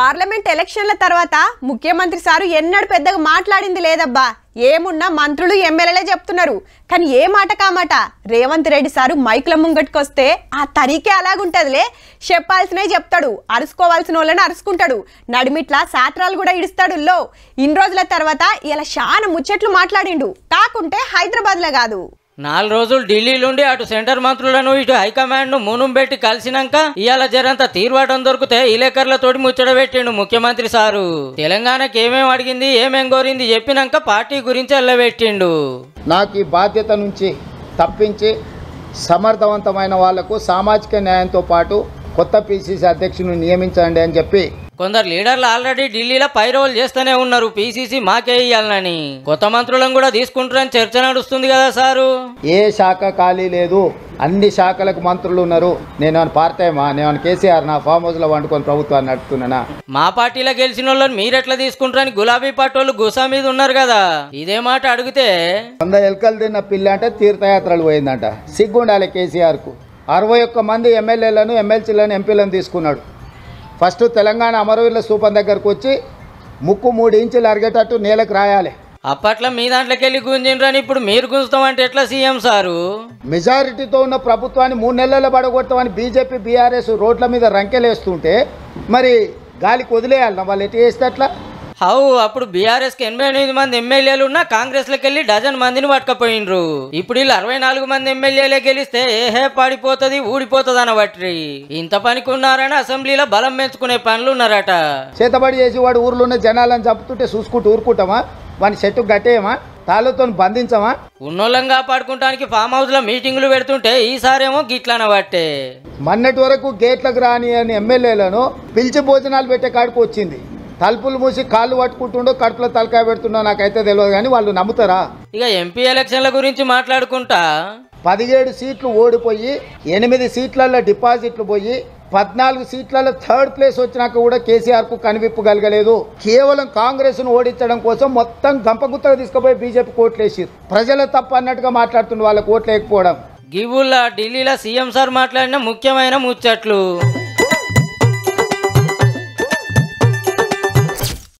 Parliament ఎలక్షన్ల తర్వాత ముఖ్యమంత్రి సారు ఎన్నడూ పెద్దగా మాట్లాడింది లేదబ్బా. ఏమున్నా మంత్రులు ఎమ్మెల్యేలే చెప్తున్నారు. కానీ ఏ మాట కామాట రేవంత్ రెడ్డి సారు మైకుల ముంగట్టుకొస్తే ఆ తరీకే అలాగుంటదిలే. చెప్పాల్సినవి చెప్తాడు, అరుసుకోవాల్సిన వాళ్ళని అరుసుకుంటాడు, నడిమిట్లా సాత్రాలు కూడా ఇడుస్తాడు. ఇన్ని రోజుల తర్వాత ఇలా చాలా ముచ్చట్లు మాట్లాడిండు. కాకుంటే హైదరాబాద్లో కాదు, 4 రోజులు ఢిల్లీలుండి అటు సెంటర్ మంత్రులను ఇటు హైకమాండ్ ను మూనం పెట్టి కలిసినాక ఇవాళ జరంత తీర్వాటం దొరికితే ఇలేకర్లతోటి ముచ్చట పెట్టిండు ముఖ్యమంత్రి సారు. తెలంగాణకి ఏమేం అడిగింది ఏమేం కోరింది చెప్పినాక పార్టీ గురించి ఎల్లబెట్టిండు. నాకు ఈ బాధ్యత నుంచి తప్పించి సమర్థవంతమైన వాళ్లకు సామాజిక న్యాయంతో పాటు కొత్త పిసిసి అధ్యక్షుని నియమించండి అని చెప్పి కొందరు లీడర్లు ఆల్రెడీ ఢిల్లీలో పైరోలు చేస్తూనే ఉన్నారు. పీసీసీ మాకే ఇయ్యాలని, కొత్త మంత్రులను కూడా తీసుకుంటారని చర్చ నడుస్తుంది కదా సారు. ఏ శాఖ ఖాళీ లేదు, అన్ని శాఖలకు మంత్రులు ఉన్నారు. నేను పార్టైమా, నేను కేసీఆర్ నా ఫామ్ హౌస్ లో వండుకొని ప్రభుత్వాన్ని నడుపుతున్నానా? మా పార్టీలో గెలిచిన వాళ్ళని మీరెట్లా తీసుకుంటారని గులాబీ పార్టీ గుసా మీద ఉన్నారు కదా. ఇదే మాట అడిగితే 100 ఎలుకలు తిన్న పిల్ల అంటే తీర్థయాత్రలు పోయిందంట. సిగ్గుండాలి కేసీఆర్ కు. 61 మంది ఎమ్మెల్యేలను ఎమ్మెల్సీలను ఎంపీలను తీసుకున్నాడు. ఫస్ట్ తెలంగాణ అమరవీరుల స్థూపం దగ్గరకు వచ్చి ముక్కు 3 ఇంచులు అరిగేటట్టు నేలకు రాయాలి. అప్పట్లో మీ దాంట్లోకి వెళ్ళి గుంజిండ్రని ఇప్పుడు మీరు గుంజుతామంటే ఎట్లా సీఎం సారు? మెజారిటీతో ఉన్న ప్రభుత్వాన్ని 3 నెలల్లో పడగొడతామని బీజేపీ బీఆర్ఎస్ రోడ్ల మీద రంకెలేస్తుంటే మరి గాలికి వదిలేయాలన్నా వాళ్ళు ఎటు చేస్తే అట్లా? అప్పుడు బీఆర్ఎస్ కి 88 మంది ఎమ్మెల్యేలు ఉన్నా కాంగ్రెస్ లకి వెళ్ళి డజన్ మందిని పట్టుకపోయినరు. ఇప్పుడు వీళ్ళు 64 మంది ఎమ్మెల్యేలే గెలిస్తే ఏహే పాడిపోతుంది ఊడిపోతుంది అనబట్టి ఇంత పనికి ఉన్నారని అసెంబ్లీలో బలం పెంచుకునే పనులు ఉన్నారట. చేతబడి చేసి వాడు ఊర్లో ఉన్న జనాలను చంపుతుంటే చూసుకుంటూ ఊరుకుంటామా? వాని చెట్టు గట్టేయమా? తాళ్ళతో బంధించమా? ఉన్నోళ్ళం కాపాడుకుంటానికి ఫామ్ హౌస్ లో మీటింగులు పెడుతుంటే ఈసారేమో గిట్లనబట్టే. మొన్నటి వరకు గేట్లకు రాని అని ఎమ్మెల్యేలను పిలిచి భోజనాలు పెట్టే కాడికి వచ్చింది. తలుపులు మూసి కాళ్ళు పట్టుకుంటుండో కడుపులో తలకాయ పెడుతుండో నాకైతే తెలియదు, కానీ వాళ్ళు నమ్ముతారా? ఇక ఎంపీ ఎలక్షన్ల గురించి మాట్లాడుకుంటా 17 సీట్లు ఓడిపోయి 8 సీట్లలో డిపాజిట్లు పోయి 14 సీట్లలో 3rd ప్లేస్ వచ్చినాక కూడా కేసీఆర్ కు కనివిప్పు కలగలేదు. కేవలం కాంగ్రెస్ ను ఓడించడం కోసం మొత్తం గంపగుత్తగా తీసుకుపోయి బీజేపీ కోట్లు వేసిరు. ప్రజల తప్పు అన్నట్టుగా మాట్లాడుతున్న వాళ్ళకి ఓట్లు లేకపోవడం. గివుల్లా ఢిల్లీలో సీఎం సార్ మాట్లాడిన ముఖ్యమైన ముచ్చట్లు.